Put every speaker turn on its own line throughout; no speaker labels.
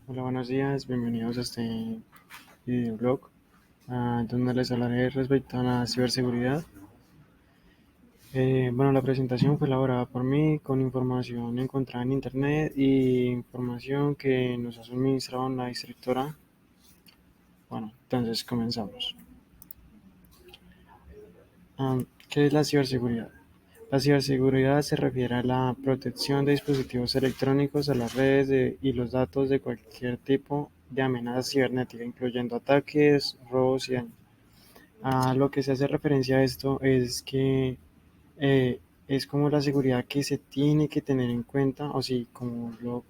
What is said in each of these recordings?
Hola, buenos días, bienvenidos a este videoblog, donde les hablaré respecto a la ciberseguridad. La presentación fue elaborada por mí con información encontrada en internet y información que nos ha suministrado la instructora. Bueno, entonces comenzamos. ¿Qué es la ciberseguridad? La ciberseguridad se refiere a la protección de dispositivos electrónicos, a las redes y los datos de cualquier tipo de amenaza cibernética, incluyendo ataques, robos y daños. A lo que se hace referencia a esto es que es como la seguridad que se tiene que tener en cuenta, o sí, como lo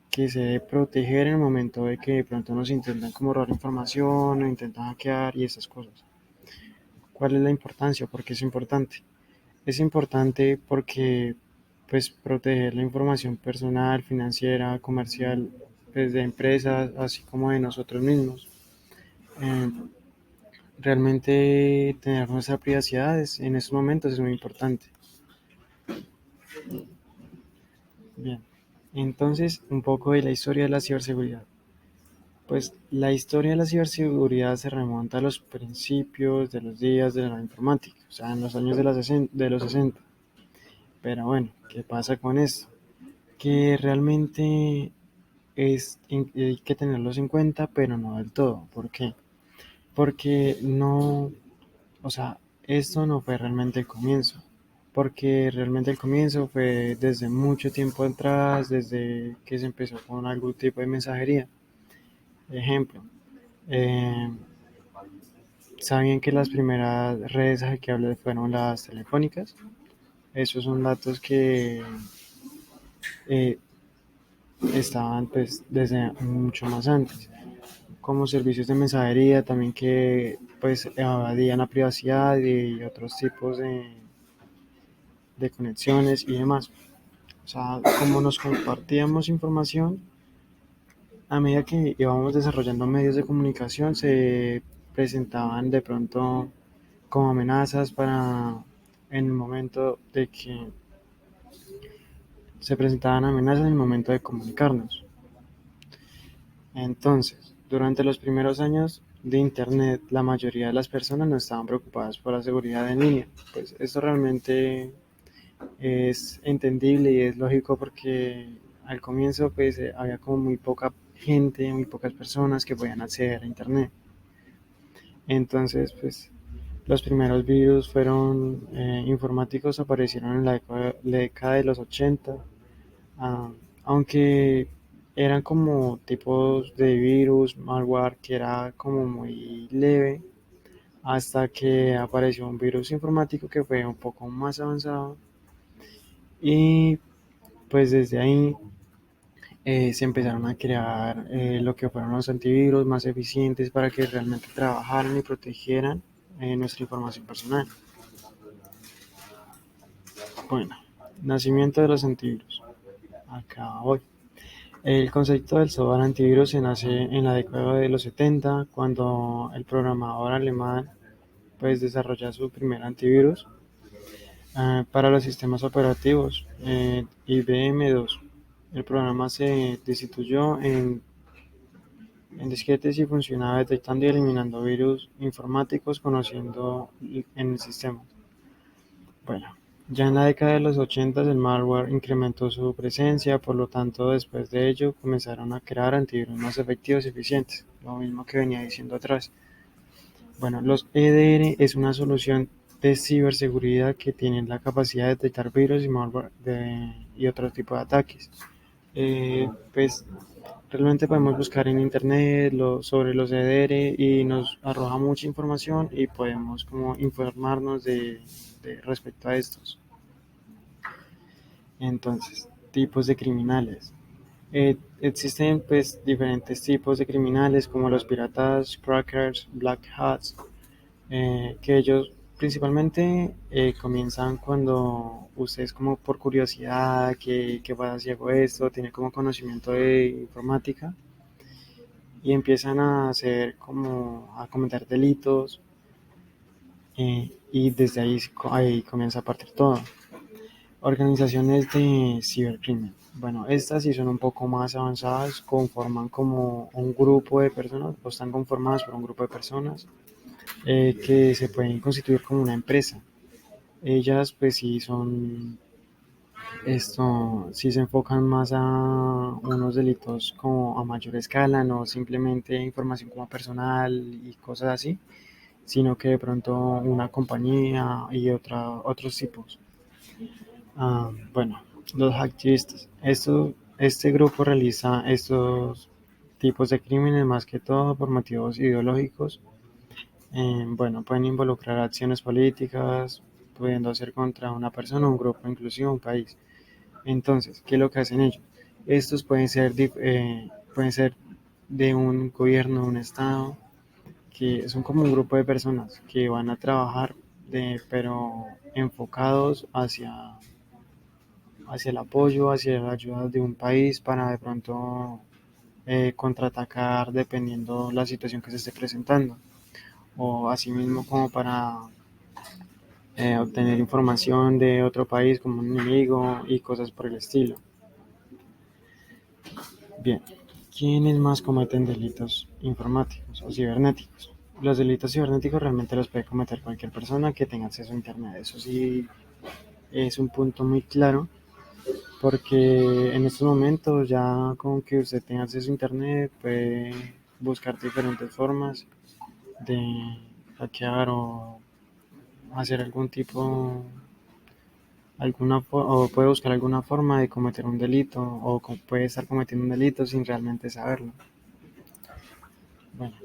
que se debe proteger en el momento de que de pronto nos intentan como robar información o intentan hackear y esas cosas. ¿Cuál es la importancia? ¿Por qué es importante? Es importante porque pues proteger la información personal, financiera, comercial, pues, de empresas, así como de nosotros mismos. Eh, Realmente tener nuestra privacidad en estos momentos es muy importante. Bien, entonces un poco de la historia de la ciberseguridad. Pues la historia de la ciberseguridad se remonta a los principios de los días de la informática, o sea, en los años de los 60. Pero bueno, ¿qué pasa con esto? Que realmente hay que tenerlos en cuenta, pero no del todo. ¿Por qué? Porque no, o sea, esto no fue realmente el comienzo, porque realmente el comienzo fue desde mucho tiempo atrás, desde que se empezó con algún tipo de mensajería. Ejemplo, eh, ¿sabían que las primeras redes hackeables fueron las telefónicas? Esos son datos que eh, estaban pues desde mucho más antes, como servicios de mensajería también que pues evadían la privacidad y otros tipos de conexiones y demás. O sea, como nos compartíamos información, a medida que íbamos desarrollando medios de comunicación, se presentaban de pronto como amenazas para en el momento de que se presentaban amenazas en el momento de comunicarnos. Entonces, durante los primeros años de Internet, la mayoría de las personas no estaban preocupadas por la seguridad en línea. Pues esto realmente es entendible y es lógico porque al comienzo pues había como muy poca gente, muy pocas personas que podían acceder a internet. Entonces pues los primeros virus fueron informáticos, aparecieron en la década de los 80, ah, aunque eran como tipos de virus, malware que era como muy leve, hasta que apareció un virus informático que fue un poco más avanzado y pues desde ahí se empezaron a crear lo que fueron los antivirus más eficientes para que realmente trabajaran y protegieran nuestra información personal. Bueno, nacimiento de los antivirus. Acá voy. El concepto del software antivirus se nace en la década de los 70 cuando el programador alemán pues desarrolla su primer antivirus para los sistemas operativos IBM2. El programa se destituyó en disquetes y funcionaba detectando y eliminando virus informáticos conociendo en el sistema. Bueno, ya en la década de los 80 el malware incrementó su presencia, por lo tanto después de ello comenzaron a crear antivirus más efectivos y eficientes, lo mismo que venía diciendo atrás. Bueno, los EDR es una solución de ciberseguridad que tienen la capacidad de detectar virus y malware y otro tipo de ataques. Pues realmente podemos buscar en internet sobre los EDR y nos arroja mucha información y podemos como informarnos de respecto a estos. Entonces, tipos de criminales. Existen pues diferentes tipos de criminales como los piratas, crackers, black hats, que ellos principalmente comienzan cuando usted es como por curiosidad, que pasa si hago esto, tiene como conocimiento de informática y empiezan a hacer como a cometer delitos y desde ahí comienza a partir todo. Organizaciones de cibercrimen. Bueno, estas sí son un poco más avanzadas, conforman como un grupo de personas, o están conformadas por un grupo de personas que se pueden constituir como una empresa. Ellas pues sí son, sí se enfocan más a unos delitos como a mayor escala, no simplemente información como personal y cosas así, sino que de pronto una compañía y otros tipos. Bueno, los activistas. Este grupo realiza estos tipos de crímenes más que todo por motivos ideológicos. Bueno, pueden involucrar acciones políticas, pudiendo ser contra una persona, un grupo, inclusive un país. Entonces, ¿qué es lo que hacen ellos? Estos pueden ser de un gobierno, un estado, que son como un grupo de personas que van a trabajar, pero enfocados hacia el apoyo, hacia la ayuda de un país para de pronto contraatacar dependiendo la situación que se esté presentando, o asimismo como para obtener información de otro país como un enemigo y cosas por el estilo. Bien, ¿quiénes más cometen delitos informáticos o cibernéticos? Los delitos cibernéticos realmente los puede cometer cualquier persona que tenga acceso a Internet. Eso sí es un punto muy claro, porque en estos momentos ya con que usted tenga acceso a Internet puede buscar diferentes formas de hackear o hacer o puede buscar alguna forma de cometer un delito o puede estar cometiendo un delito sin realmente saberlo. Bueno,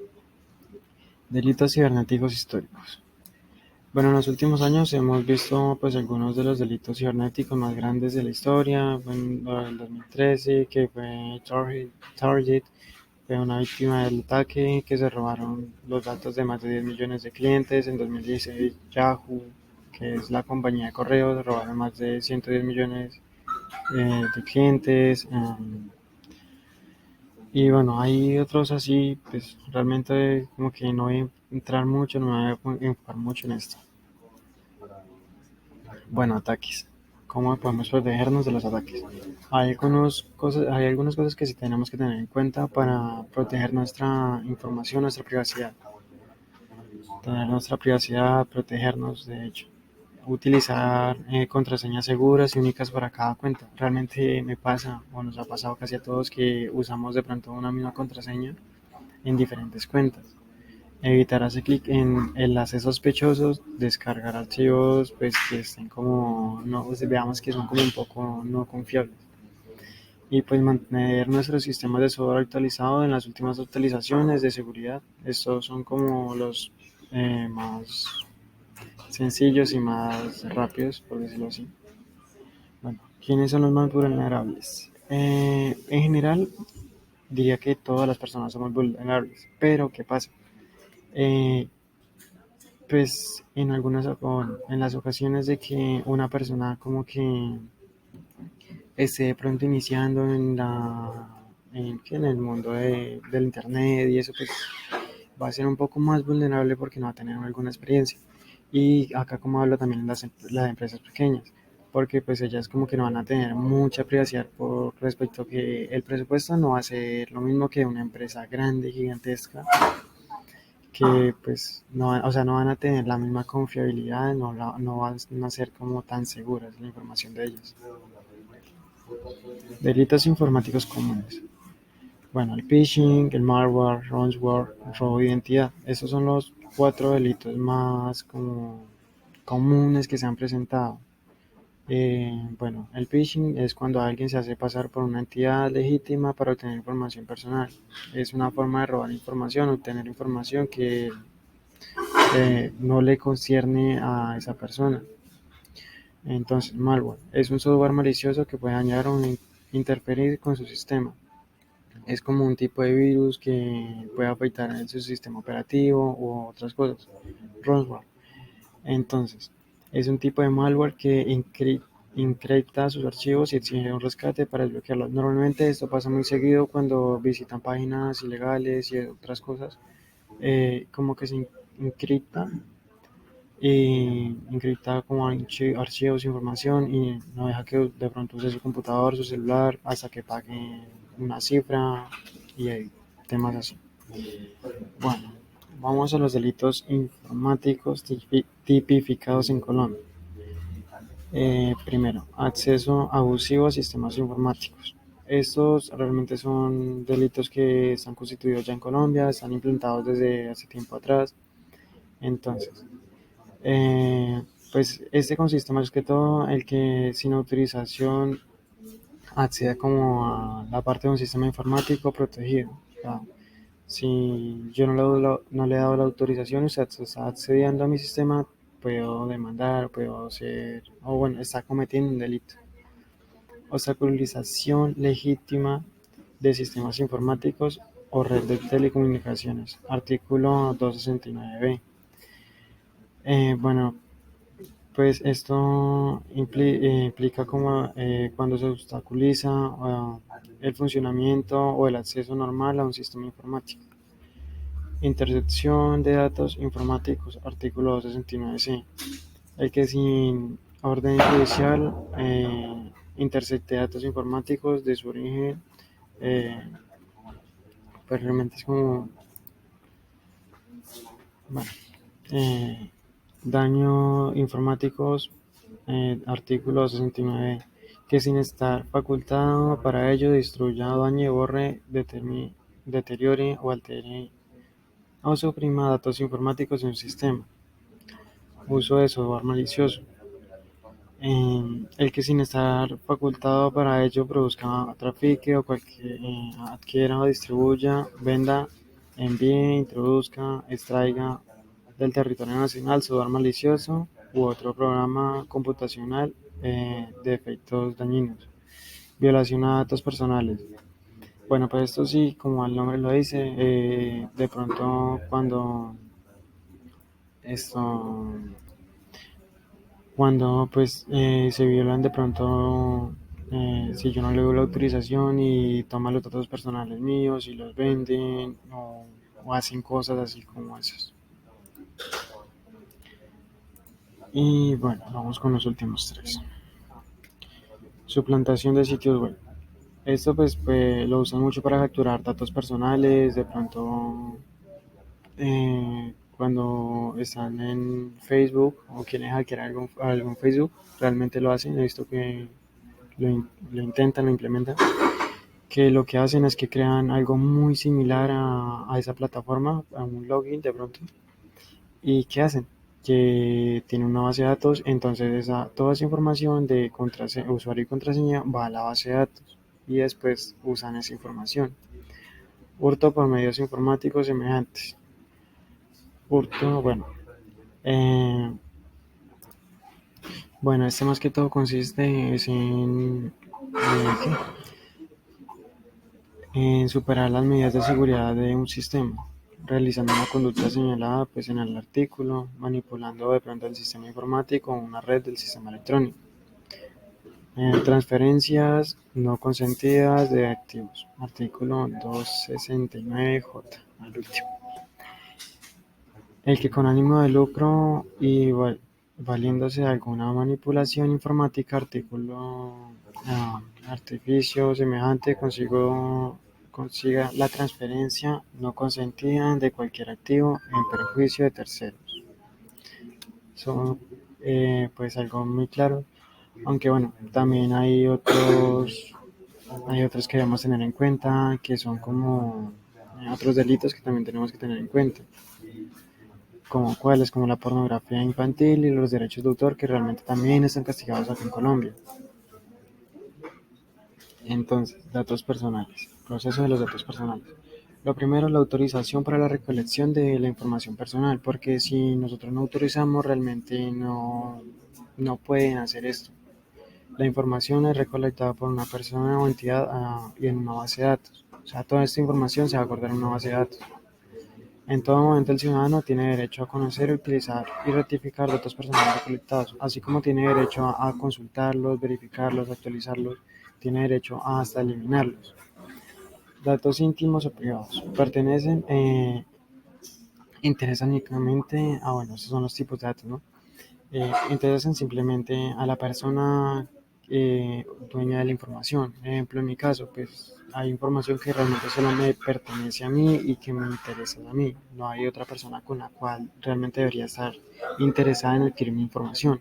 delitos cibernéticos históricos. Bueno, en los últimos años hemos visto pues algunos de los delitos cibernéticos más grandes de la historia. Bueno, en 2013 que fue Target, fue una víctima del ataque que se robaron los datos de más de 10 millones de clientes. En 2016 Yahoo, que es la compañía de correos, robaron más de 110 millones de clientes. Y bueno, hay otros así, pues realmente como que no voy a entrar mucho, no me voy a enfocar mucho en esto. Bueno, ataques. ¿Cómo podemos protegernos de los ataques? Hay algunas cosas que sí tenemos que tener en cuenta para proteger nuestra información, nuestra privacidad. Tener nuestra privacidad, protegernos, de hecho. Utilizar contraseñas seguras y únicas para cada cuenta. Realmente me pasa, o nos ha pasado casi a todos, que usamos de pronto una misma contraseña en diferentes cuentas. Evitar hacer clic en enlaces sospechosos, descargar archivos pues que estén como, no, pues, veamos que son como un poco no confiables. Y pues mantener nuestros sistemas de software actualizados en las últimas actualizaciones de seguridad. Estos son como los más sencillos y más rápidos, por decirlo así. Bueno, ¿quiénes son los más vulnerables? En general, diría que todas las personas somos vulnerables, pero ¿qué pasa? Eh, pues en las ocasiones de que una persona como que esté de pronto iniciando en el mundo del internet y eso, pues va a ser un poco más vulnerable porque no va a tener alguna experiencia. Y acá como hablo también en las empresas pequeñas, porque pues ellas como que no van a tener mucha privacidad por respecto a que el presupuesto no va a ser lo mismo que una empresa grande, gigantesca, que pues no, o sea, no van a tener la misma confiabilidad, no van a ser como tan seguras la información de ellos. Delitos informáticos comunes. Bueno, el phishing, el malware, ransomware, el robo de identidad. Esos son los cuatro delitos más como comunes que se han presentado. Bueno, el phishing es cuando alguien se hace pasar por una entidad legítima para obtener información personal. Es una forma de robar información, obtener información que no le concierne a esa persona. Entonces, malware es un software malicioso que puede dañar o interferir con su sistema. Es como un tipo de virus que puede afectar en su sistema operativo u otras cosas. Ransomware. Entonces, es un tipo de malware que encripta sus archivos y exige un rescate para desbloquearlos. Normalmente esto pasa muy seguido cuando visitan páginas ilegales y otras cosas. Como que se encripta y encripta como archivos, información y no deja que de pronto use su computador, su celular hasta que pague una cifra y hay temas así. Bueno, vamos a los delitos informáticos tipificados en Colombia. Primero, acceso abusivo a sistemas informáticos. Estos realmente son delitos que están constituidos ya en Colombia, están implementados desde hace tiempo atrás. Entonces, eh, pues este consiste más que todo el que sin autorización acceda como a la parte de un sistema informático protegido. O sea, si yo no le he dado la autorización, usted está accediendo a mi sistema, puedo demandar, puedo hacer, o bueno, está cometiendo un delito. Obstaculización legítima de sistemas informáticos o red de telecomunicaciones. Artículo 269b. Bueno, pues esto implica como cuando se obstaculiza el funcionamiento o el acceso normal a un sistema informático. Intercepción de datos informáticos, artículo 269c. El que sin orden judicial intercepte datos informáticos de su origen, eh, pues realmente es como, bueno, eh, daño informáticos, artículo 69, que sin estar facultado para ello destruya, dañe, borre, deteriore o altere o suprima datos informáticos de un sistema. Uso de software malicioso. El que sin estar facultado para ello produzca, trafique o adquiera o distribuya, venda, envíe, introduzca, extraiga del territorio nacional software malicioso u otro programa computacional de efectos dañinos. Violación a datos personales. Bueno, pues esto sí, como el nombre lo dice, de pronto esto cuando pues se violan de pronto, si yo no le doy la autorización y toman los datos personales míos y los venden o hacen cosas así como esas. Y bueno, vamos con los últimos tres. Suplantación de sitios web. Esto pues lo usan mucho para capturar datos personales, de pronto cuando están en Facebook o quieren hackear algún Facebook, realmente lo hacen, he visto que lo intentan, lo implementan, que lo que hacen es que crean algo muy similar a esa plataforma, a un login de pronto, y ¿qué hacen? Que tiene una base de datos, entonces toda esa información de usuario y contraseña va a la base de datos y después usan esa información. Hurto por medios informáticos semejantes. Hurto, eh, este más que todo consiste es en superar las medidas de seguridad de un sistema, realizando una conducta señalada pues, en el artículo, manipulando de pronto el sistema informático o una red del sistema electrónico. Transferencias no consentidas de activos, artículo 269J, al último. El que con ánimo de lucro y valiéndose de alguna manipulación informática, artificio semejante, consiga la transferencia no consentida de cualquier activo en perjuicio de terceros. Son pues algo muy claro, aunque bueno, también hay otros que debemos tener en cuenta, que son como otros delitos que también tenemos que tener en cuenta, como cuáles, como la pornografía infantil y los derechos de autor, que realmente también están castigados aquí en Colombia. Entonces, datos personales, proceso de los datos personales. Lo primero, la autorización para la recolección de la información personal, porque si nosotros no autorizamos, realmente no pueden hacer esto. La información es recolectada por una persona o entidad y en una base de datos. O sea, toda esta información se va a guardar en una base de datos. En todo momento el ciudadano tiene derecho a conocer, utilizar y rectificar datos personales recolectados, así como tiene derecho a consultarlos, verificarlos, actualizarlos, tiene derecho a hasta eliminarlos. Datos íntimos o privados. Interesan únicamente estos son los tipos de datos, ¿no? interesan simplemente a la persona dueña de la información. Ejemplo, en mi caso, pues hay información que realmente solo me pertenece a mí y que me interesa a mí. No hay otra persona con la cual realmente debería estar interesada en adquirir mi información.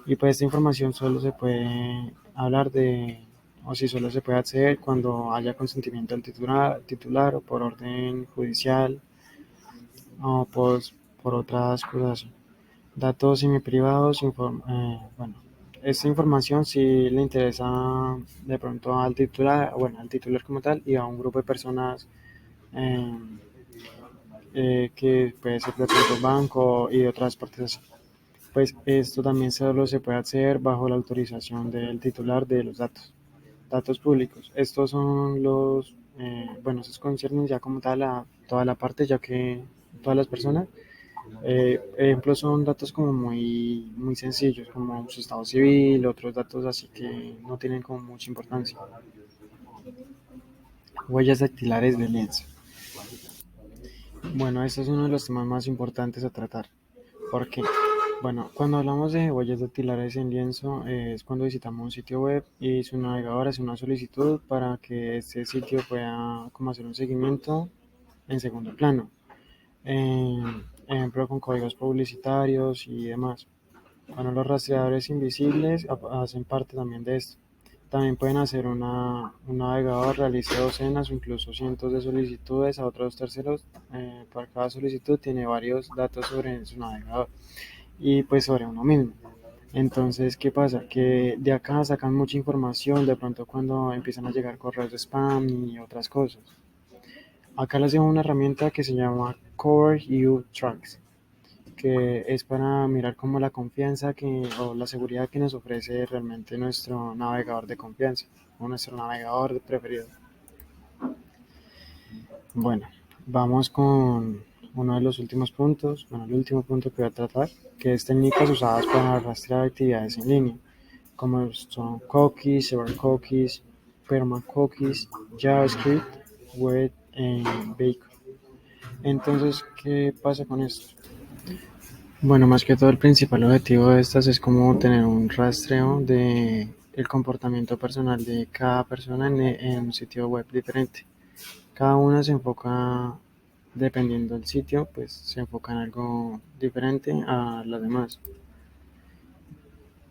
Y pues esta información solo se puede hablar de, o si solo se puede acceder cuando haya consentimiento del titular o por orden judicial o por otras cosas. Datos semiprivados, bueno, esta información si le interesa de pronto al titular, bueno, al titular como tal y a un grupo de personas eh, que puede ser de pronto un banco y de otras partes así. Pues esto también solo se puede hacer bajo la autorización del titular de los datos. Datos públicos. Estos son los, bueno, estos conciernen ya como tal a toda la parte, ya que todas las personas, ejemplos son datos como muy sencillos, como su estado civil, otros datos así que no tienen como mucha importancia. Huellas dactilares de lienzo. Bueno, este es uno de los temas más importantes a tratar. ¿Por qué? Bueno, cuando hablamos de huellas dactilares en lienzo, es cuando visitamos un sitio web y su navegador hace una solicitud para que este sitio pueda como hacer un seguimiento en segundo plano. Eh, Ejemplo, con códigos publicitarios y demás. Bueno, los rastreadores invisibles hacen parte también de esto. También pueden hacer un navegador realice docenas o incluso cientos de solicitudes a otros terceros. Por cada solicitud tiene varios datos sobre su navegador y pues sobre uno mismo. Entonces, ¿qué pasa? Que de acá sacan mucha información de pronto cuando empiezan a llegar correos de spam y otras cosas. Acá les dejo una herramienta que se llama Core U Tracks, que es para mirar como la confianza que, o la seguridad que nos ofrece realmente nuestro navegador de confianza o nuestro navegador preferido. Bueno, vamos con uno de los últimos puntos, bueno, el último punto que voy a tratar, que es técnicas usadas para rastrear actividades en línea, como son cookies, server cookies, perma cookies, JavaScript, web bacon. Entonces, ¿qué pasa con esto? Bueno, más que todo el principal objetivo de estas es como tener un rastreo de el comportamiento personal de cada persona en un sitio web diferente. Cada una se enfoca, dependiendo del sitio, pues se enfoca en algo diferente a las demás.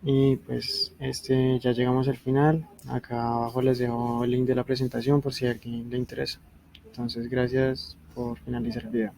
Y pues ya llegamos al final. Acá abajo les dejo el link de la presentación por si a alguien le interesa. Entonces, gracias por finalizar el video.